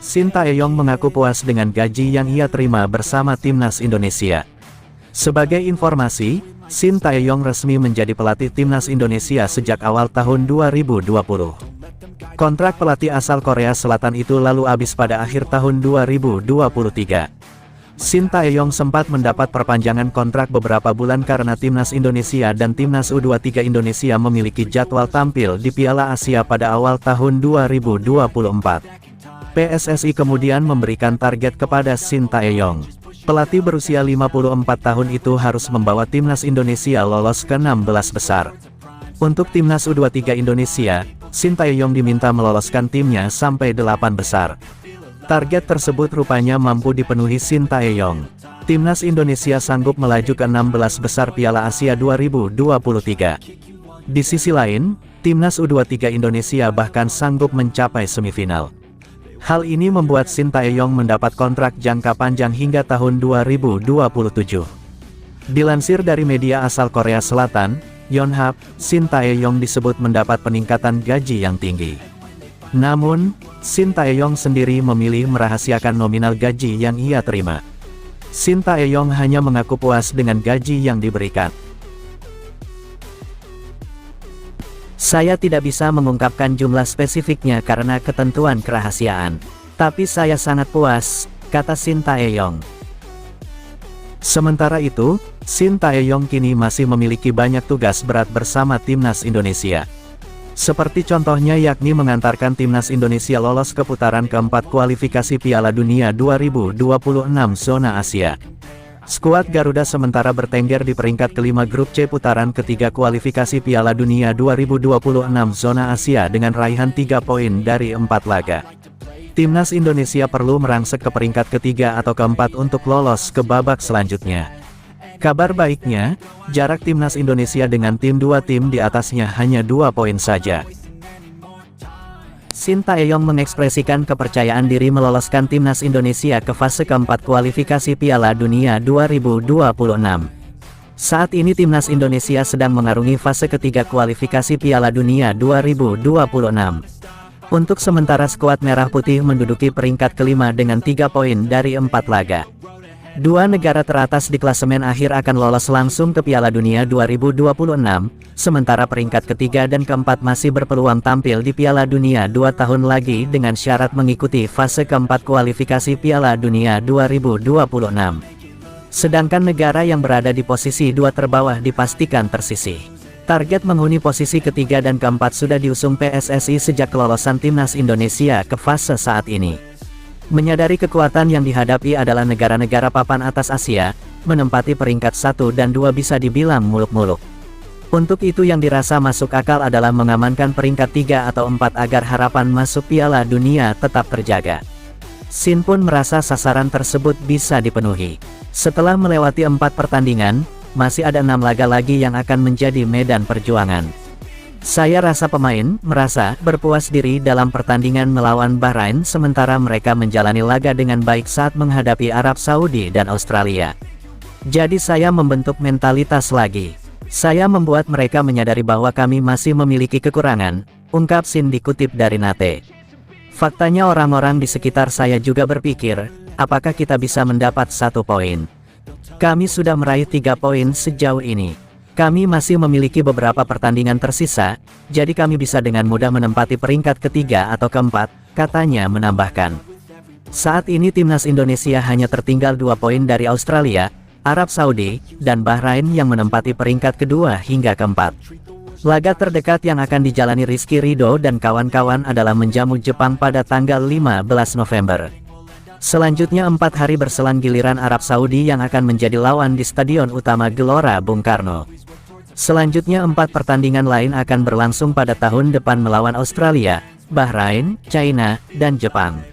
Shin Tae-yong mengaku puas dengan gaji yang ia terima bersama timnas Indonesia. Sebagai informasi, Shin Tae-yong resmi menjadi pelatih timnas Indonesia sejak awal tahun 2020. Kontrak pelatih asal Korea Selatan itu lalu habis pada akhir tahun 2023. Shin Tae-yong sempat mendapat perpanjangan kontrak beberapa bulan karena timnas Indonesia dan timnas U23 Indonesia memiliki jadwal tampil di Piala Asia pada awal tahun 2024. PSSI kemudian memberikan target kepada Shin Tae-yong. Pelatih berusia 54 tahun itu harus membawa timnas Indonesia lolos ke 16 besar. Untuk timnas U23 Indonesia, Shin Tae-yong diminta meloloskan timnya sampai 8 besar. Target tersebut rupanya mampu dipenuhi Shin Tae-yong. Timnas Indonesia sanggup melaju ke 16 besar Piala Asia 2023. Di sisi lain, timnas U23 Indonesia bahkan sanggup mencapai semifinal. Hal ini membuat Shin Tae-yong mendapat kontrak jangka panjang hingga tahun 2027. Dilansir dari media asal Korea Selatan, Yonhap, Shin Tae-yong disebut mendapat peningkatan gaji yang tinggi. Namun, Shin Tae-yong sendiri memilih merahasiakan nominal gaji yang ia terima. Shin Tae-yong hanya mengaku puas dengan gaji yang diberikan. Saya tidak bisa mengungkapkan jumlah spesifiknya karena ketentuan kerahasiaan. Tapi saya sangat puas, kata Shin Tae-yong. Sementara itu, Shin Tae-yong kini masih memiliki banyak tugas berat bersama timnas Indonesia. Seperti contohnya yakni mengantarkan timnas Indonesia lolos ke putaran keempat kualifikasi Piala Dunia 2026 zona Asia. Skuad Garuda sementara bertengger di peringkat kelima grup C putaran ketiga kualifikasi Piala Dunia 2026 zona Asia dengan raihan 3 poin dari 4 laga. Timnas Indonesia perlu merangsek ke peringkat ketiga atau keempat untuk lolos ke babak selanjutnya. Kabar baiknya, jarak timnas Indonesia dengan dua tim di atasnya hanya 2 poin saja. Shin Tae-yong mengekspresikan kepercayaan diri meloloskan timnas Indonesia ke fase keempat kualifikasi Piala Dunia 2026. Saat ini timnas Indonesia sedang mengarungi fase ketiga kualifikasi Piala Dunia 2026. Untuk sementara skuad Merah Putih menduduki peringkat kelima dengan 3 poin dari 4 laga. Dua negara teratas di klasemen akhir akan lolos langsung ke Piala Dunia 2026, sementara peringkat ketiga dan keempat masih berpeluang tampil di Piala Dunia 2 tahun lagi dengan syarat mengikuti fase keempat kualifikasi Piala Dunia 2026. Sedangkan negara yang berada di posisi 2 terbawah dipastikan tersisih. Target menghuni posisi ketiga dan keempat sudah diusung PSSI sejak kelolosan timnas Indonesia ke fase saat ini. Menyadari kekuatan yang dihadapi adalah negara-negara papan atas Asia, menempati peringkat 1 dan 2 bisa dibilang muluk-muluk. Untuk itu yang dirasa masuk akal adalah mengamankan peringkat 3 atau 4 agar harapan masuk Piala Dunia tetap terjaga. Shin pun merasa sasaran tersebut bisa dipenuhi. Setelah melewati 4 pertandingan, masih ada 6 laga lagi yang akan menjadi medan perjuangan. Saya rasa pemain merasa berpuas diri dalam pertandingan melawan Bahrain sementara mereka menjalani laga dengan baik saat menghadapi Arab Saudi dan Australia. Jadi saya membentuk mentalitas lagi. Saya membuat mereka menyadari bahwa kami masih memiliki kekurangan, ungkap Shin dikutip dari Nate. Faktanya orang-orang di sekitar saya juga berpikir, apakah kita bisa mendapat 1 poin? Kami sudah meraih 3 poin sejauh ini. Kami masih memiliki beberapa pertandingan tersisa, jadi kami bisa dengan mudah menempati peringkat ketiga atau keempat, katanya menambahkan. Saat ini timnas Indonesia hanya tertinggal 2 poin dari Australia, Arab Saudi, dan Bahrain yang menempati peringkat kedua hingga keempat. Laga terdekat yang akan dijalani Rizky Ridho dan kawan-kawan adalah menjamu Jepang pada tanggal 15 November. Selanjutnya 4 hari berselang giliran Arab Saudi yang akan menjadi lawan di Stadion Utama Gelora Bung Karno. Selanjutnya 4 pertandingan lain akan berlangsung pada tahun depan melawan Australia, Bahrain, China, dan Jepang.